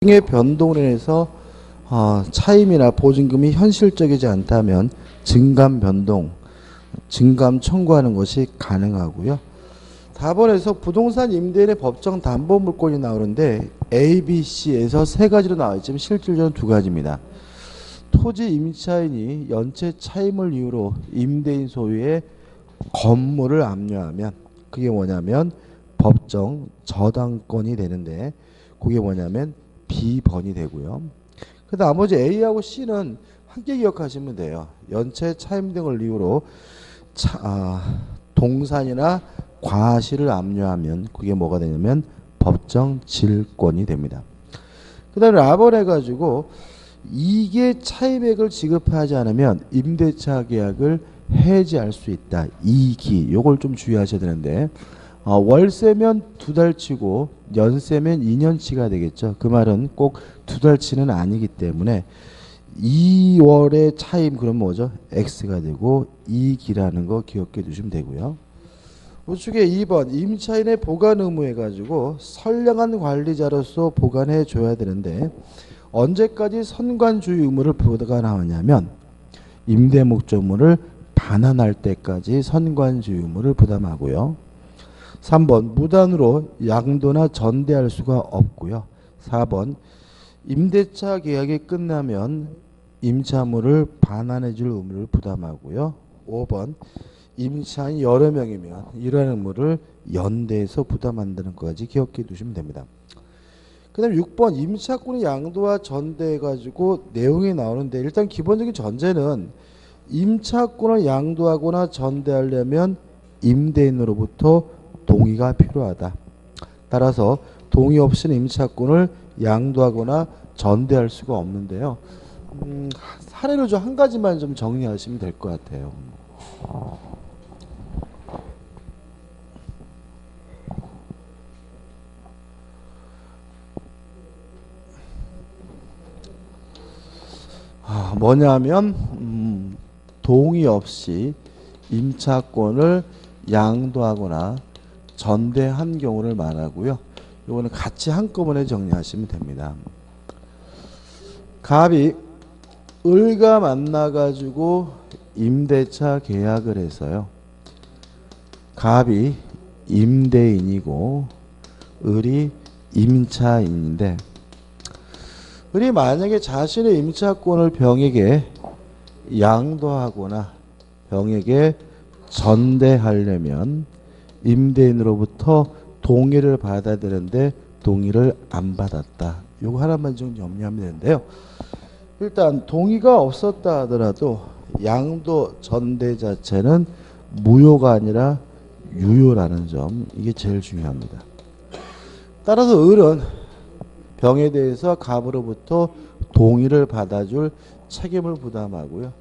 의 변동으로 인해서 차임이나 보증금이 현실적이지 않다면 증감 변동, 증감 청구하는 것이 가능하고요. 다번에서 부동산 임대인의 법정 담보 물권이 나오는데 A, B, C에서 세 가지로 나와 있지만 실질적으로 두 가지입니다. 토지 임차인이 연체 차임을 이유로 임대인 소유의 건물을 압류하면 그게 뭐냐면 법정 저당권이 되는데 그게 뭐냐면 B번이 되고요. 그 나머지 A하고 C는 함께 기억하시면 돼요. 연체 차임 등을 이유로 동산이나 과실을 압류하면 그게 뭐가 되냐면 법정 질권이 됩니다. 그 다음에 라벌 해가지고 이게 차임액을 지급하지 않으면 임대차 계약을 해지할 수 있다. 이기 요걸 좀 주의하셔야 되는데 월세면 2달치고 연세면 2년치가 되겠죠. 그 말은 꼭 2달치는 아니기 때문에 2월의 차임 그럼 뭐죠? X가 되고 이기라는 거 기억해 두시면 되고요. 우측에 2번 임차인의 보관 의무 해가지고 선량한 관리자로서 보관해 줘야 되는데 언제까지 선관주의 의무를 부담하냐면 임대 목적물을 반환할 때까지 선관주의 의무를 부담하고요. 3번 무단으로 양도나 전대할 수가 없고요. 4번 임대차 계약이 끝나면 임차물을 반환해 줄 의무를 부담하고요. 5번 임차인이 여러 명이면 이러한 의무를 연대해서 부담한다는 것까지 기억해 두시면 됩니다. 그 다음에 6번 임차권의 양도와 전대해가지고 내용이 나오는데 일단 기본적인 전제는 임차권을 양도하거나 전대하려면 임대인으로부터 동의가 필요하다. 따라서 동의 없이는 임차권을 양도하거나 전대할 수가 없는데요. 사례로 좀 한 가지만 좀 정리하시면 될 것 같아요. 뭐냐면 동의 없이 임차권을 양도하거나 전대한 경우를 말하고요. 이거는 같이 한꺼번에 정리하시면 됩니다. 갑이 을과 만나가지고 임대차 계약을 해서요. 갑이 임대인이고 을이 임차인인데 을이 만약에 자신의 임차권을 병에게 양도하거나 병에게 전대하려면 임대인으로부터 동의를 받아야 되는데 동의를 안 받았다. 요거 하나만 좀 염려하면 되는데요. 일단 동의가 없었다 하더라도 양도 전대 자체는 무효가 아니라 유효라는 점, 이게 제일 중요합니다. 따라서 을은 병에 대해서 갑으로부터 동의를 받아줄 책임을 부담하고요.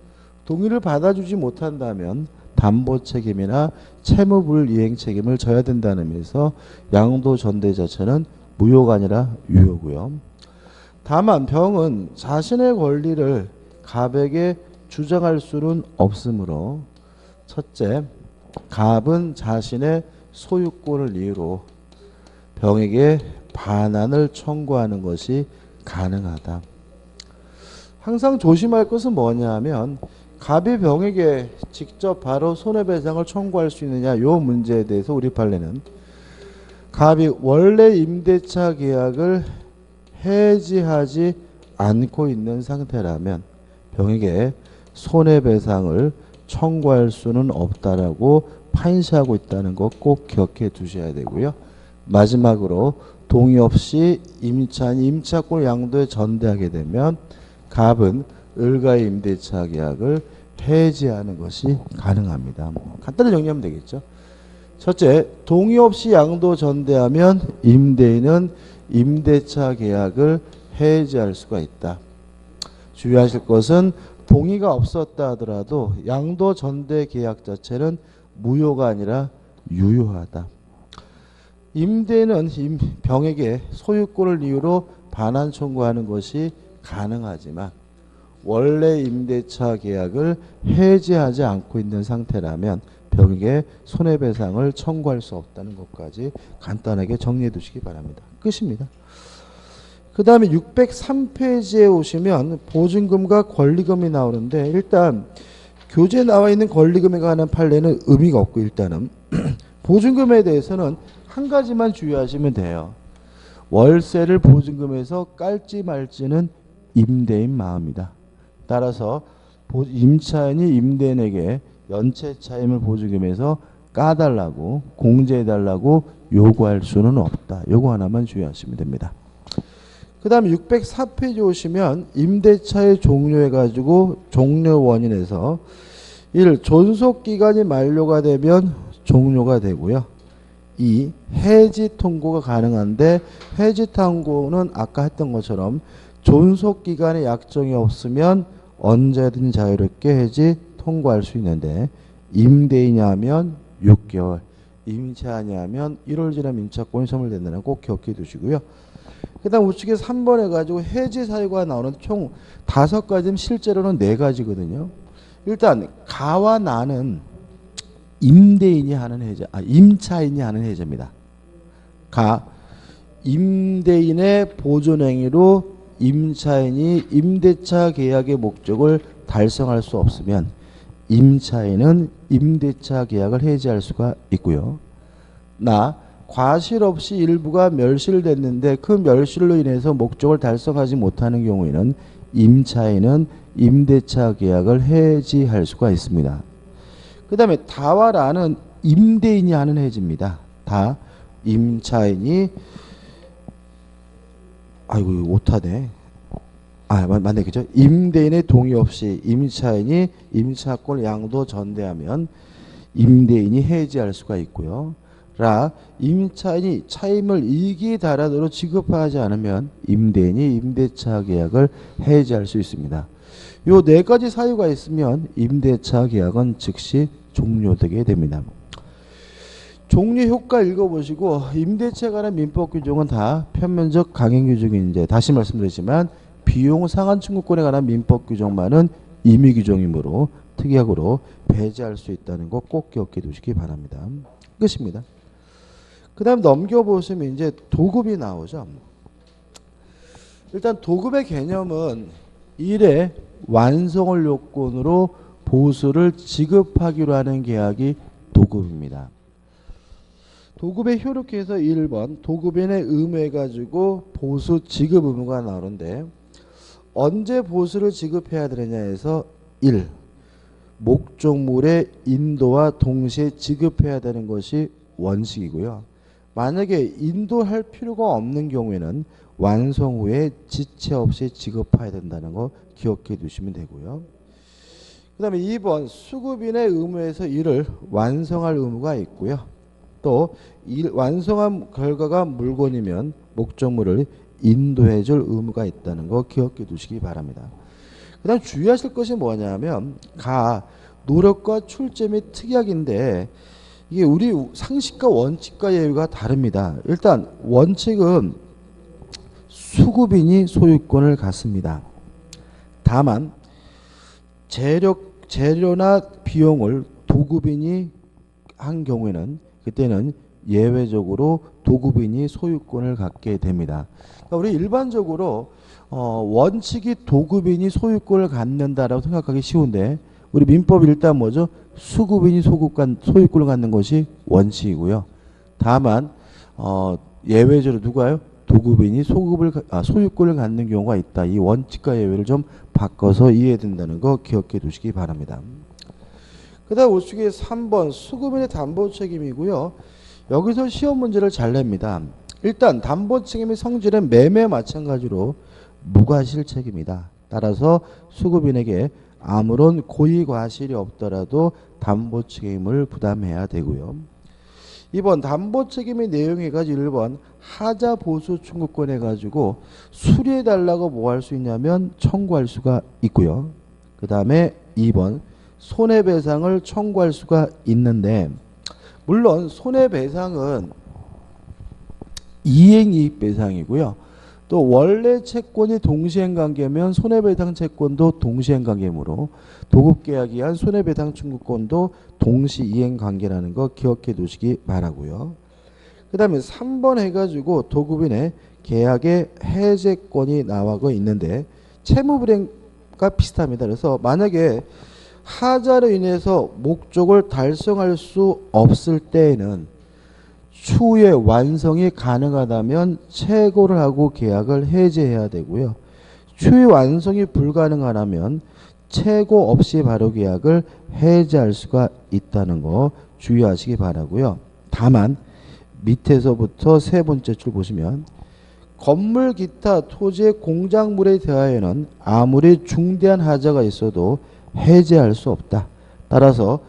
동의를 받아주지 못한다면 담보 책임이나 채무불이행 책임을 져야 된다는 의미에서 양도 전대 자체는 무효가 아니라 유효고요. 다만 병은 자신의 권리를 갑에게 주장할 수는 없으므로 첫째, 갑은 자신의 소유권을 이유로 병에게 반환을 청구하는 것이 가능하다. 항상 조심할 것은 뭐냐 하면 갑이 병에게 직접 바로 손해배상을 청구할 수 있느냐, 요 문제에 대해서 우리 판례는 갑이 원래 임대차 계약을 해지하지 않고 있는 상태라면 병에게 손해배상을 청구할 수는 없다라고 판시하고 있다는 거 꼭 기억해 두셔야 되고요. 마지막으로 동의 없이 임차인이 임차권을 양도에 전대하게 되면 갑은 을과의 임대차 계약을 해지하는 것이 가능합니다. 간단히 정리하면 되겠죠. 첫째, 동의 없이 양도 전대하면 임대인은 임대차 계약을 해지할 수가 있다. 주의하실 것은 동의가 없었다 하더라도 양도 전대 계약 자체는 무효가 아니라 유효하다. 임대인은 병에게 소유권을 이유로 반환 청구하는 것이 가능하지만 원래 임대차 계약을 해지하지 않고 있는 상태라면 병에게 손해배상을 청구할 수 없다는 것까지 간단하게 정리해 두시기 바랍니다. 끝입니다. 그 다음에 603페이지에 오시면 보증금과 권리금이 나오는데 일단 교재에 나와 있는 권리금에 관한 판례는 의미가 없고 일단은 보증금에 대해서는 한 가지만 주의하시면 돼요. 월세를 보증금에서 깔지 말지는 임대인 마음이다. 따라서 임차인이 임대인에게 연체 차임을 보증금에서 까달라고 공제해달라고 요구할 수는 없다. 요거 하나만 주의하시면 됩니다. 그 다음에 604페이지 오시면 임대차의 종료해가지고 종료 원인에서 1. 존속기간이 만료가 되면 종료가 되고요. 2. 해지 통고가 가능한데 해지 통고는 아까 했던 것처럼 존속기간에 약정이 없으면 언제든 자유롭게 해지 통고할 수 있는데 임대인이 하면 6개월, 임차인이 하면 1월 지나면 임차권이 소멸된다는 거 꼭 기억해 두시고요. 그 다음 우측에 3번 해가지고 해지 사유가 나오는 총 5가지면 실제로는 4가지거든요. 일단 가와 나는 임대인이 하는 해제, 임차인이 하는 해제입니다. 가, 임대인의 보존행위로 임차인이 임대차 계약의 목적을 달성할 수 없으면 임차인은 임대차 계약을 해지할 수가 있고요. 나, 과실 없이 일부가 멸실됐는데 그 멸실로 인해서 목적을 달성하지 못하는 경우에는 임차인은 임대차 계약을 해지할 수가 있습니다. 그 다음에 다와 라는 임대인이 하는 해지입니다. 다 임차인이 아이고 오타네. 맞네 그죠? 임대인의 동의 없이 임차인이 임차권 양도 전대하면 임대인이 해지할 수가 있고요. 라 임차인이 차임을 이익이 달하도록 지급하지 않으면 임대인이 임대차 계약을 해지할 수 있습니다. 요 4가지 사유가 있으면 임대차 계약은 즉시 종료되게 됩니다. 종료 효과 읽어보시고 임대차에 관한 민법 규정은 다 편면적 강행 규정인데 다시 말씀드리지만 비용 상한 청구권에 관한 민법 규정만은 임의 규정이므로 특약으로 배제할 수 있다는 거 꼭 기억해 두시기 바랍니다. 끝입니다. 그 다음 넘겨보시면 이제 도급이 나오죠. 일단 도급의 개념은 일의 완성을 요건으로 보수를 지급하기로 하는 계약이 도급입니다. 도급의 효력에서 1번 도급인의 의무해가지고 보수 지급 의무가 나오는데 언제 보수를 지급해야 되느냐 해서 1. 목적물의 인도와 동시에 지급해야 되는 것이 원칙이고요. 만약에 인도할 필요가 없는 경우에는 완성 후에 지체 없이 지급해야 된다는 거 기억해 두시면 되고요. 그 다음에 2번 수급인의 의무에서 일을 완성할 의무가 있고요. 또 완성한 결과가 물건이면 목적물을 인도해 줄 의무가 있다는 거 기억해 두시기 바랍니다. 그 다음 주의하실 것이 뭐냐면 노력과 출제 및 특약인데 이게 우리 상식과 원칙과 예외가 다릅니다. 일단 원칙은 수급인이 소유권을 갖습니다. 다만 재료나 비용을 도급인이 한 경우에는 그때는 예외적으로 도급인이 소유권을 갖게 됩니다. 그러니까 우리 일반적으로 원칙이 도급인이 소유권을 갖는다라고 생각하기 쉬운데 우리 민법이 일단 뭐죠? 수급인이 소유권을 갖는 것이 원칙이고요. 다만 예외적으로 누가요? 도급인이 소유권을 갖는 경우가 있다. 이 원칙과 예외를 좀 바꿔서 이해된다는 거 기억해 두시기 바랍니다. 그 다음 우측에 3번 수급인의 담보 책임이고요. 여기서 시험 문제를 잘 냅니다. 일단 담보 책임의 성질은 매매 마찬가지로 무과실 책임이다. 따라서 수급인에게 아무런 고의 과실이 없더라도 담보 책임을 부담해야 되고요. 2번 담보 책임의 내용에 가지고 1번 하자 보수 청구권 해가지고 수리해달라고 뭐 할 수 있냐면 청구할 수가 있고요. 그 다음에 2번 손해배상을 청구할 수가 있는데 물론 손해배상은 이행이익배상이고요. 또 원래 채권이 동시행관계면 손해배상 채권도 동시행관계이므로 도급계약에 의한 손해배상 청구권도 동시이행관계라는 거 기억해 두시기 바라고요. 그 다음에 3번 해가지고 도급인의 계약의 해제권이 나와고 있는데 채무불이행과 비슷합니다. 그래서 만약에 하자로 인해서 목적을 달성할 수 없을 때에는 추후에 완성이 가능하다면 최고를 하고 계약을 해제해야 되고요. 추후에 완성이 불가능하다면 최고 없이 바로 계약을 해제할 수가 있다는 거 주의하시기 바라고요. 다만 밑에서부터 세 번째 줄 보시면 건물 기타 토지의 공작물에 대하여는 아무리 중대한 하자가 있어도 해제할 수 없다. 따라서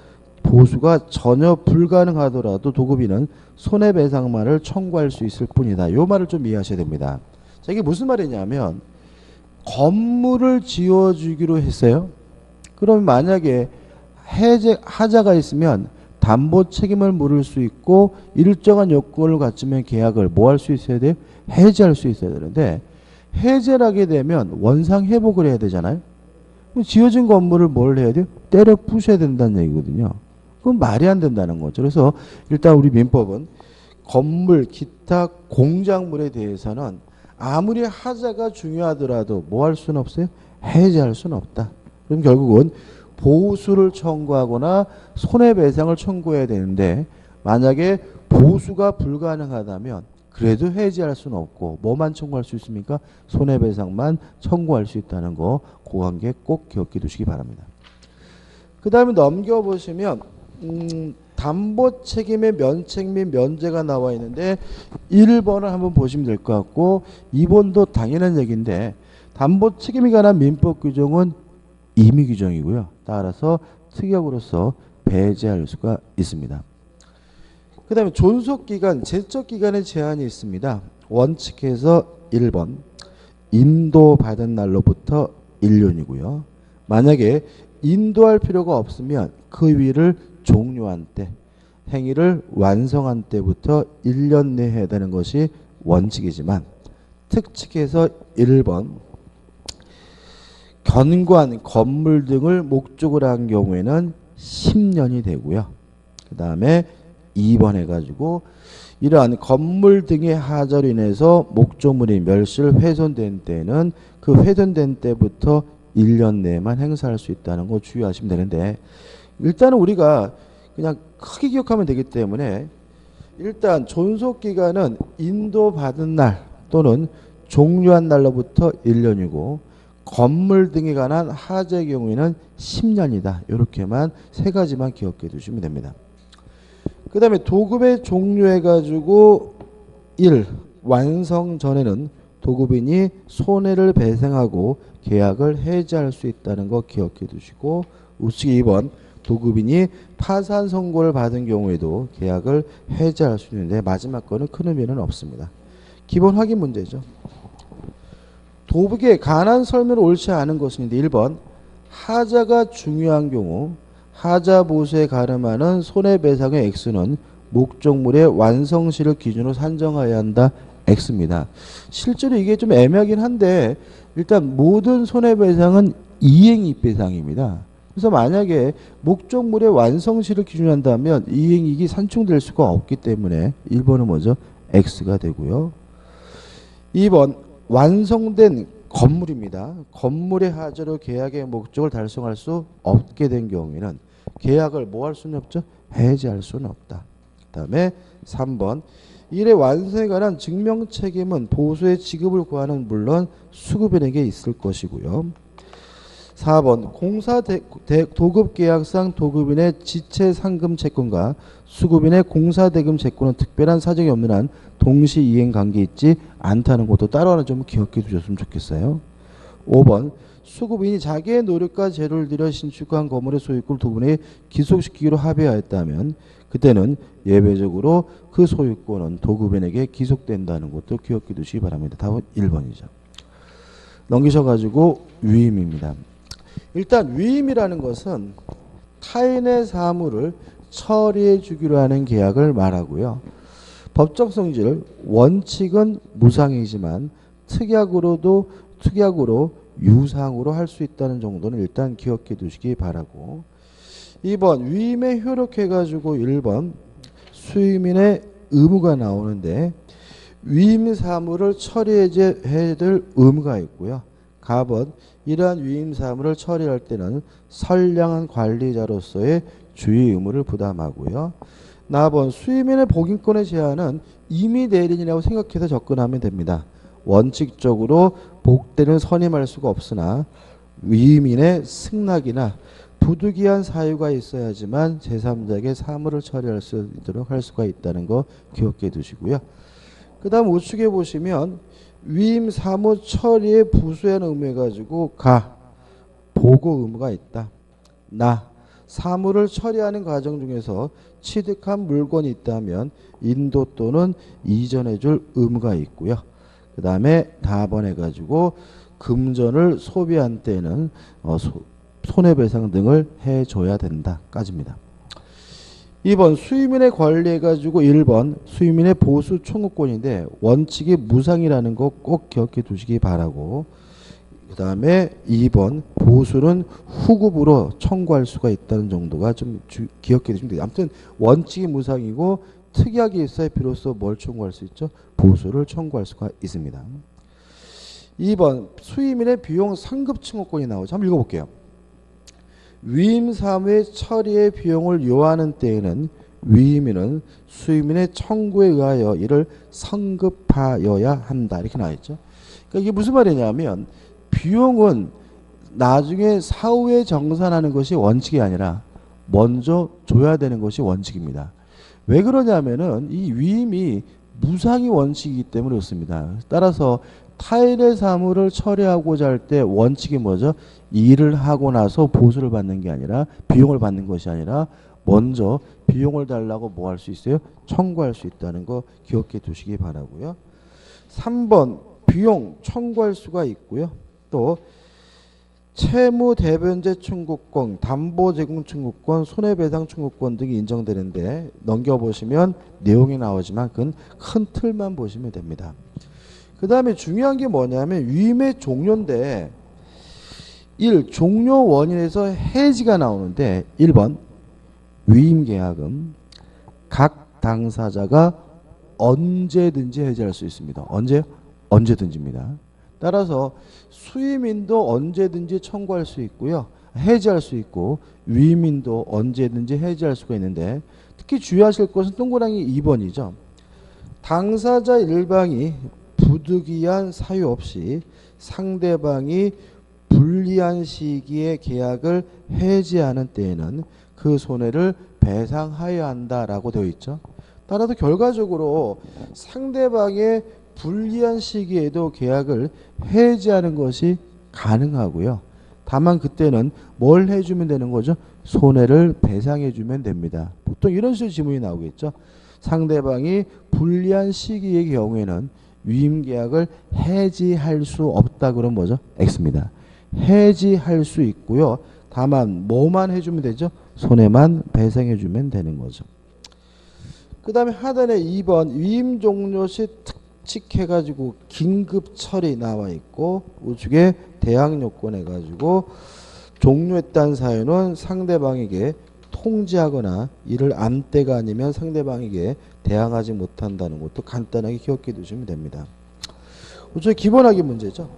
보수가 전혀 불가능하더라도 도급인은 손해배상만을 청구할 수 있을 뿐이다. 이 말을 좀 이해하셔야 됩니다. 자, 이게 무슨 말이냐면 건물을 지어주기로 했어요. 그럼 만약에 하자가 있으면 담보 책임을 물을 수 있고 일정한 요건을 갖추면 계약을 뭐 할 수 있어야 돼요? 해제할 수 있어야 되는데 해제를 하게 되면 원상 회복을 해야 되잖아요. 지어진 건물을 뭘 해야 돼요? 때려 부셔야 된다는 얘기거든요. 그건 말이 안 된다는 거죠. 그래서 일단 우리 민법은 건물, 기타 공작물에 대해서는 아무리 하자가 중요하더라도 뭐 할 수는 없어요? 해제할 수는 없다. 그럼 결국은 보수를 청구하거나 손해배상을 청구해야 되는데 만약에 보수가 불가능하다면 그래도 해지할 수는 없고 뭐만 청구할 수 있습니까? 손해배상만 청구할 수 있다는 거 그 관계 꼭 기억해 두시기 바랍니다. 그 다음에 넘겨보시면 담보 책임의 면책 및 면제가 나와 있는데 1번을 한번 보시면 될 것 같고 2번도 당연한 얘기인데 담보 책임에 관한 민법 규정은 임의 규정이고요. 따라서 특약으로서 배제할 수가 있습니다. 그 다음에 존속기간, 제적기간의 제한이 있습니다. 원칙에서 1번 인도받은 날로부터 1년이고요. 만약에 인도할 필요가 없으면 그 위를 종료한 때, 행위를 완성한 때부터 1년 내에 해야 되는 것이 원칙이지만 특칙에서 1번 견관, 건물 등을 목적으로 한 경우에는 10년이 되고요. 그 다음에 2번 해가지고 이러한 건물 등의 하자로 인해서 목조물이 멸실 훼손된 때는 그 훼손된 때부터 1년 내에만 행사할 수 있다는 거 주의하시면 되는데 일단은 우리가 그냥 크게 기억하면 되기 때문에 일단 존속기간은 인도받은 날 또는 종료한 날로부터 1년이고 건물 등에 관한 하자의 경우에는 10년이다. 이렇게만 세 가지만 기억해 두시면 됩니다. 그 다음에 도급의 종료해가지고 1. 완성 전에는 도급인이 손해를 배상하고 계약을 해지할 수 있다는 거 기억해 두시고 우측 2번 도급인이 파산 선고를 받은 경우에도 계약을 해지할 수 있는데 마지막 거는 큰 의미는 없습니다. 기본 확인 문제죠. 도급에 관한 설명을 옳지 않은 것인데 1번 하자가 중요한 경우 하자 보수에 가름하는 손해배상의 액수는 목적물의 완성시를 기준으로 산정해야 한다. X입니다. 실제로 이게 좀 애매하긴 한데 일단 모든 손해배상은 이행이익배상입니다. 그래서 만약에 목적물의 완성시를 기준으로 한다면 이행이익이 산출될 수가 없기 때문에 1번은 뭐죠? X가 되고요. 2번 완성된 건물입니다. 건물의 하자로 계약의 목적을 달성할 수 없게 된 경우에는 계약을 뭐 할 수는 없죠? 해지할 수는 없다. 그 다음에 3번 일의 완성에 관한 증명 책임은 보수의 지급을 구하는 물론 수급인에게 있을 것이고요. 4번 공사 도급계약상 도급인의 지체 상금 채권과 수급인의 공사 대금 채권은 특별한 사정이 없는 한 동시 이행 관계 있지 않다는 것도 따로 하나 좀 기억해 두셨으면 좋겠어요. 5번 수급인이 자기의 노력과 재료를 들여 신축한 건물의 소유권을 도급인에 기속시키기로 합의하였다면 그때는 예외적으로 그 소유권은 도급인에게 기속된다는 것도 기억해 두시기 바랍니다. 답은 1번이죠. 넘기셔가지고 위임입니다. 일단 위임이라는 것은 타인의 사물을 처리해 주기로 하는 계약을 말하고요. 법적 성질 원칙은 무상이지만 특약으로 유상으로 할 수 있다는 정도는 일단 기억해 두시기 바라고 2번 위임에 효력해 가지고 1번 수임인의 의무가 나오는데 위임 사무를 처리해야 될 의무가 있고요. 갑은 이러한 위임 사무를 처리할 때는 선량한 관리자로서의 주의 의무를 부담하고요. 나번 수임인의 복인권의 제한은 임의 내린이라고 생각해서 접근하면 됩니다. 원칙적으로 복대는 선임할 수가 없으나 위임인의 승낙이나 부득이한 사유가 있어야지만 제3자에게 사무를 처리할 수 있도록 할 수가 있다는 거 기억해 두시고요. 그 다음 우측에 보시면 위임 사무 처리에 부수한 의무해 가지고 보고 의무가 있다. 사무를 처리하는 과정 중에서 취득한 물건이 있다면 인도 또는 이전해 줄 의무가 있고요. 그 다음에 다번해 가지고 금전을 소비한 때는 손해배상 등을 해줘야 된다까지입니다. 2번 수임인의 관리해 가지고 1번 수임인의 보수 청구권인데 원칙이 무상이라는 거 꼭 기억해 두시기 바라고, 그 다음에 2번 보수는 후급으로 청구할 수가 있다는 정도가 좀 기억해 두시면 돼요. 아무튼 원칙이 무상이고 특이하게 있어야 비로소 뭘 청구할 수 있죠? 보수를 청구할 수가 있습니다. 2번 수임인의 비용 상급 청구권이 나오죠. 한번 읽어볼게요. 위임 사무의 처리의 비용을 요하는 때에는 위임인은 수임인의 청구에 의하여 이를 성급하여야 한다. 이렇게 나와있죠. 그러니까 이게 무슨 말이냐면 비용은 나중에 사후에 정산하는 것이 원칙이 아니라 먼저 줘야 되는 것이 원칙입니다. 왜 그러냐면은 이 위임이 무상이 원칙이기 때문에 그렇습니다. 따라서 타인의 사무를 처리하고자 할 때 원칙이 뭐죠? 일을 하고 나서 보수를 받는 게 아니라 비용을 받는 것이 아니라 먼저 비용을 달라고 뭐 할 수 있어요? 청구할 수 있다는 거 기억해 두시기 바라고요. 3번 비용 청구할 수가 있고요. 또 채무 대변제 청구권, 담보 제공 청구권, 손해배상 청구권 등이 인정되는데 넘겨보시면 내용이 나오지만 그건 큰 틀만 보시면 됩니다. 그 다음에 중요한 게 뭐냐면 위임의 종료인데 1. 종료 원인에서 해지가 나오는데 1번 위임계약은 각 당사자가 언제든지 해지할 수 있습니다. 언제요? 언제든지입니다. 따라서 수임인도 언제든지 청구할 수 있고요. 해지할 수 있고 위임인도 언제든지 해지할 수가 있는데 특히 주의하실 것은 동그라미 2번이죠. 당사자 일방이 부득이한 사유 없이 상대방이 불리한 시기에 계약을 해지하는 때에는 그 손해를 배상하여야 한다라고 되어 있죠. 따라서 결과적으로 상대방의 불리한 시기에도 계약을 해지하는 것이 가능하고요. 다만 그때는 뭘 해주면 되는 거죠? 손해를 배상해주면 됩니다. 보통 이런 식으로 질문이 나오겠죠. 상대방이 불리한 시기의 경우에는 위임계약을 해지할 수 없다 그러면 뭐죠? X입니다. 해지할 수 있고요. 다만 뭐만 해주면 되죠? 손해만 배상해주면 되는 거죠. 그 다음에 하단에 2번 위임 종료 시 특칙해가지고 긴급 처리 나와 있고 우측에 대항 요건 해가지고 종료했다는 사유는 상대방에게 통지하거나 이를 안때가 아니면 상대방에게 대항하지 못한다는 것도 간단하게 기억해 두시면 됩니다. 우측 기본학위 문제죠.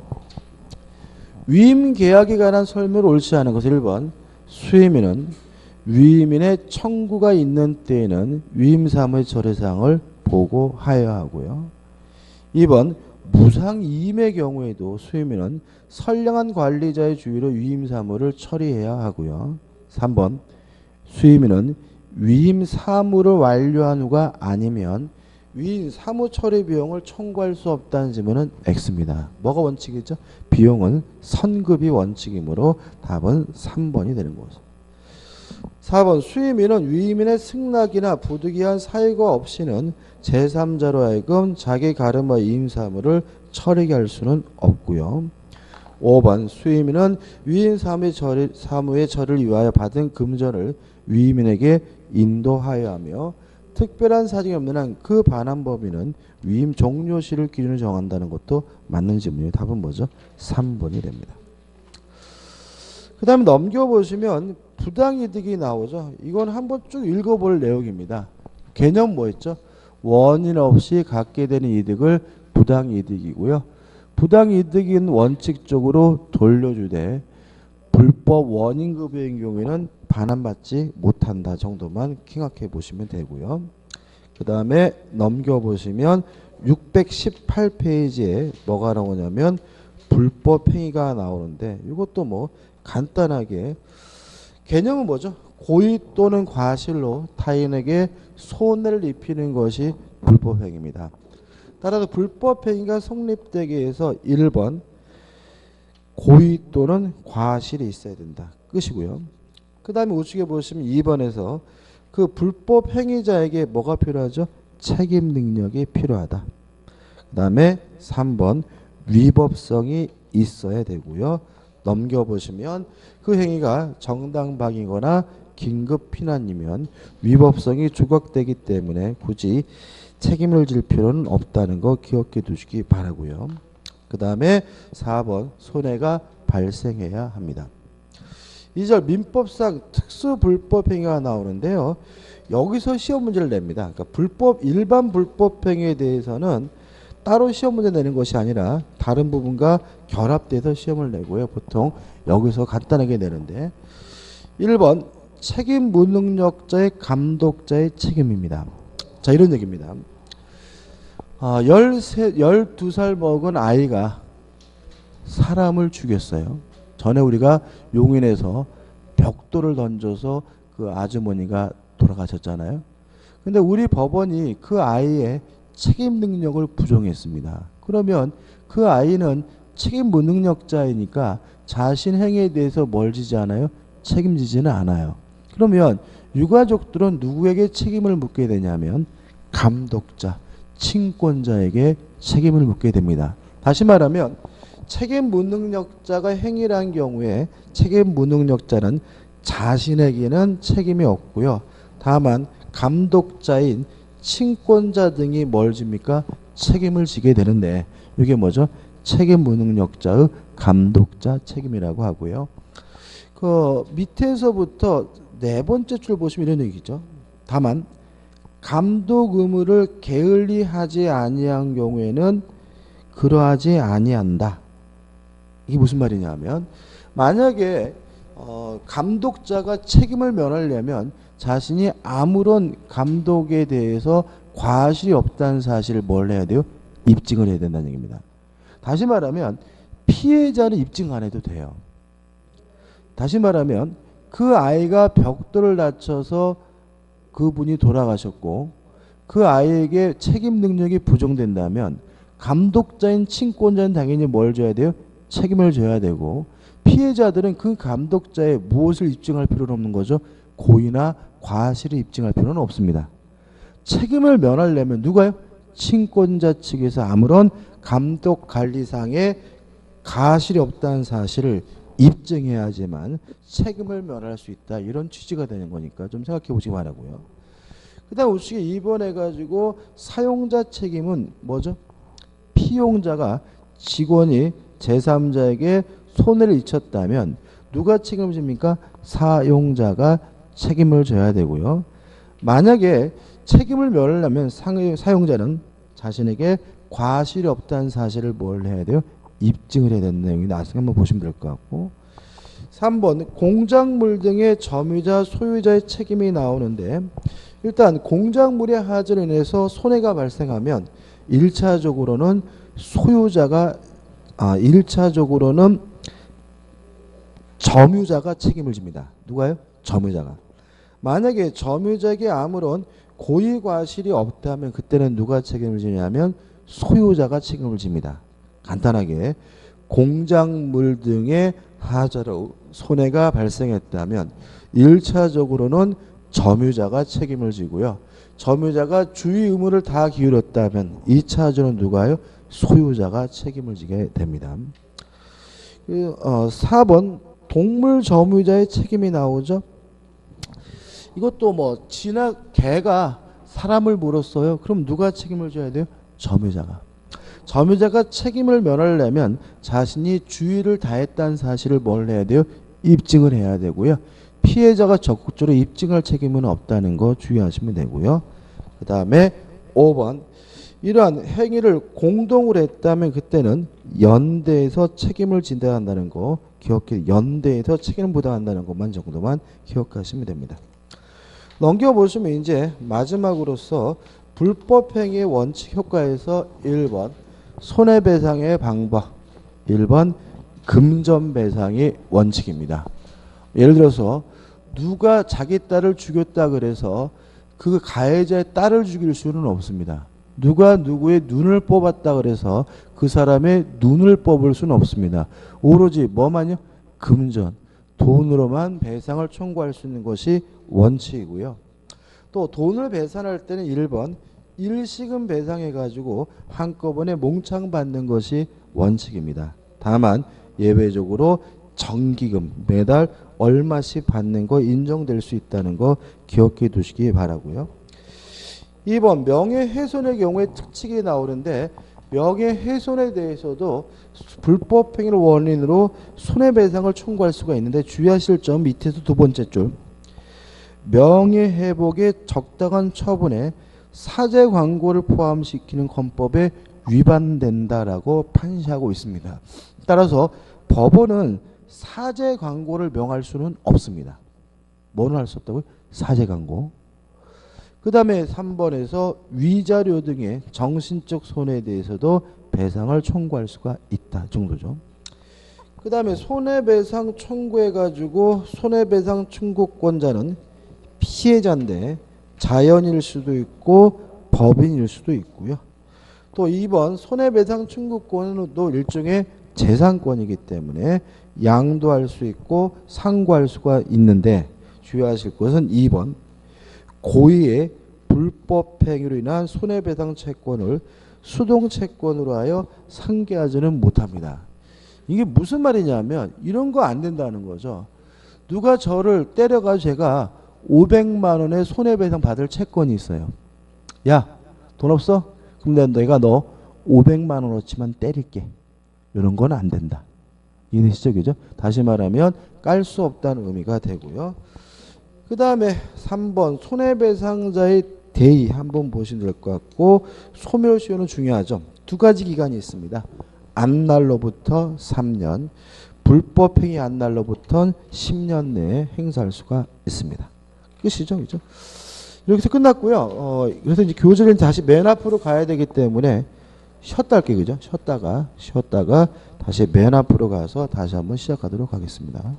위임 계약에 관한 설명을 옳지 않은 것은 1번 수임인은 위임인의 청구가 있는 때에는 위임 사무의 처리사항을 보고하여야 하고요. 2번 무상 이임의 경우에도 수임인은 선량한 관리자의 주의로 위임 사무를 처리해야 하고요. 3번 수임인은 위임 사무를 완료한 후가 아니면 위임 사무 처리 비용을 청구할 수 없다는 질문은 X입니다. 뭐가 원칙이죠? 비용은 선급이 원칙이므로 답은 3번이 되는 거죠. 4번 수임인은 위임인의 승낙이나 부득이한 사유가 없이는 제3자로 하여금 자기 가름의 이임 사무를 처리하게 할 수는 없고요. 5번 수임인은 위임 사무의 처리를 위하여 받은 금전을 위임인에게 인도하여야 하며 특별한 사정이 없는 한 그 반환 범위는 위임 종료시를 기준으로 정한다는 것도 맞는 질문이에요. 답은 뭐죠? 3번이 됩니다. 그 다음에 넘겨보시면 부당이득이 나오죠. 이건 한번 쭉 읽어볼 내용입니다. 개념 뭐였죠? 원인 없이 갖게 되는 이득을 부당이득이고요. 부당이득인 원칙적으로 돌려주되 불법 원인급여인 경우에는 반환받지 못한다 정도만 생각해 보시면 되고요. 그 다음에 넘겨보시면 618페이지에 뭐가 나오냐면 불법 행위가 나오는데 이것도 뭐 간단하게 개념은 뭐죠? 고의 또는 과실로 타인에게 손해를 입히는 것이 불법 행위입니다. 따라서 불법 행위가 성립되기 위해서 1번 고의 또는 과실이 있어야 된다. 끝이고요. 그 다음에 우측에 보시면 2번에서 그 불법 행위자에게 뭐가 필요하죠? 책임 능력이 필요하다. 그 다음에 3번 위법성이 있어야 되고요. 넘겨보시면 그 행위가 정당방위거나 긴급 피난이면 위법성이 조각되기 때문에 굳이 책임을 질 필요는 없다는 거 기억해 두시기 바라고요. 그 다음에 4번 손해가 발생해야 합니다. 2절 민법상 특수불법 행위가 나오는데요. 여기서 시험 문제를 냅니다. 그러니까 일반 불법 행위에 대해서는 따로 시험 문제 내는 것이 아니라 다른 부분과 결합돼서 시험을 내고요. 보통 여기서 간단하게 내는데 1번 책임 무능력자의 감독자의 책임입니다. 자, 이런 얘기입니다. 12살 먹은 아이가 사람을 죽였어요. 전에 우리가 용인에서 벽돌을 던져서 그 아주머니가 돌아가셨잖아요. 근데 우리 법원이 그 아이의 책임 능력을 부정했습니다. 그러면 그 아이는 책임 무능력자이니까 자신 행위에 대해서 뭘 지지 않아요? 책임지지는 않아요. 그러면 유가족들은 누구에게 책임을 묻게 되냐면 감독자, 친권자에게 책임을 묻게 됩니다. 다시 말하면 책임 무능력자가 행위한 경우에 책임 무능력자는 자신에게는 책임이 없고요. 다만 감독자인 친권자 등이 뭘 집니까? 책임을 지게 되는데 이게 뭐죠? 책임 무능력자의 감독자 책임이라고 하고요. 그 밑에서부터 네 번째 줄 보시면 이런 얘기죠. 다만 감독 의무를 게을리하지 아니한 경우에는 그러하지 아니한다. 이게 무슨 말이냐면 만약에 감독자가 책임을 면하려면 자신이 아무런 감독에 대해서 과실이 없다는 사실을 뭘 해야 돼요? 입증을 해야 된다는 얘기입니다. 다시 말하면 피해자는 입증 안 해도 돼요. 다시 말하면 그 아이가 벽돌을 다쳐서 그분이 돌아가셨고 그 아이에게 책임 능력이 부정된다면 감독자인 친권자는 당연히 뭘 줘야 돼요? 책임을 져야 되고 피해자들은 그 감독자의 무엇을 입증할 필요는 없는 거죠? 고의나 과실을 입증할 필요는 없습니다. 책임을 면하려면 누가요? 친권자 측에서 아무런 감독 관리상의 가실이 없다는 사실을 입증해야지만 책임을 면할 수 있다. 이런 취지가 되는 거니까 좀 생각해 보시기 바라고요. 그 다음 우측에 2번 해가지고 사용자 책임은 뭐죠? 피용자가 직원이 제3자에게 손해를 끼쳤다면 누가 책임을 집니까? 사용자가 책임을 져야 되고요. 만약에 책임을 면하려면 사용자는 자신에게 과실이 없다는 사실을 뭘 해야 돼요? 입증을 해야 되는 내용이 나중에 한번 보시면 될 것 같고 3번 공작물 등의 점유자 소유자의 책임이 나오는데 일단 공작물의 하자로 인해서 손해가 발생하면 1차적으로는 소유자가 1차적으로는 점유자가 책임을 집니다. 누가요? 점유자가. 만약에 점유자에게 아무런 고의 과실이 없다면 그때는 누가 책임을 지냐면 소유자가 책임을 집니다. 간단하게 공작물 등의 하자로 손해가 발생했다면 1차적으로는 점유자가 책임을 지고요. 점유자가 주의 의무를 다 기울였다면 2차적으로는 누가요? 소유자가 책임을 지게 됩니다. 4번 동물 점유자의 책임이 나오죠. 이것도 뭐 개가 사람을 물었어요. 그럼 누가 책임을 져야 돼요? 점유자가. 점유자가 책임을 면하려면 자신이 주의를 다했다는 사실을 뭘 해야 돼요? 입증을 해야 되고요. 피해자가 적극적으로 입증할 책임은 없다는 거 주의하시면 되고요. 그 다음에 5번 이러한 행위를 공동으로 했다면 그때는 연대에서 책임을 진다야 한다는 거 기억해. 연대에서 책임을 부담한다는 것만 정도만 기억하시면 됩니다. 넘겨보시면 이제 마지막으로서 불법행위의 원칙 효과에서 1번 손해배상의 방법, 1번 금전배상의 원칙입니다. 예를 들어서 누가 자기 딸을 죽였다 그래서 그 가해자의 딸을 죽일 수는 없습니다. 누가 누구의 눈을 뽑았다 그래서 그 사람의 눈을 뽑을 수는 없습니다. 오로지 뭐만요? 금전, 돈으로만 배상을 청구할 수 있는 것이 원칙이고요. 또 돈을 배상할 때는 1번 일시금 배상해가지고 한꺼번에 몽창 받는 것이 원칙입니다. 다만 예외적으로 정기금 매달 얼마씩 받는 거 인정될 수 있다는 거 기억해 두시기 바라고요. 2번 명예훼손의 경우에 특칙이 나오는데 명예훼손에 대해서도 불법행위를 원인으로 손해배상을 청구할 수가 있는데 주의하실 점 밑에서 두 번째 줄 명예회복의 적당한 처분에 사제 광고를 포함시키는 헌법에 위반된다라고 판시하고 있습니다. 따라서 법원은 사제 광고를 명할 수는 없습니다. 뭐는 할 수 없다고요? 사제 광고. 그 다음에 3번에서 위자료 등의 정신적 손해에 대해서도 배상을 청구할 수가 있다 정도죠. 그 다음에 손해배상 청구해가지고 손해배상 청구권자는 피해자인데 자연일 수도 있고 법인일 수도 있고요. 또 2번 손해배상 청구권은 또 일종의 재산권이기 때문에 양도할 수 있고 상고할 수가 있는데 주의하실 것은 2번 고의의 불법행위로 인한 손해배상 채권을 수동채권으로 하여 상계하지는 못합니다. 이게 무슨 말이냐면 이런 거 안 된다는 거죠. 누가 저를 때려가지고 제가 500만 원의 손해배상 받을 채권이 있어요. 야, 돈 없어? 그럼 내가 너 500만 원어치만 때릴게. 이런 건 안 된다. 이해되시죠? 그죠? 다시 말하면 깔 수 없다는 의미가 되고요. 그 다음에 3번 손해배상자의 대의 한번 보시면 될 것 같고 소멸시효는 중요하죠. 두 가지 기간이 있습니다. 안날로부터 3년, 불법행위 안날로부터 10년 내에 행사할 수가 있습니다. 끝이죠, 그죠? 이렇게 해서 끝났고요. 그래서 이제 교재는 다시 맨 앞으로 가야 되기 때문에 쉬었다 할게요, 그죠? 쉬었다가 다시 맨 앞으로 가서 다시 한번 시작하도록 하겠습니다.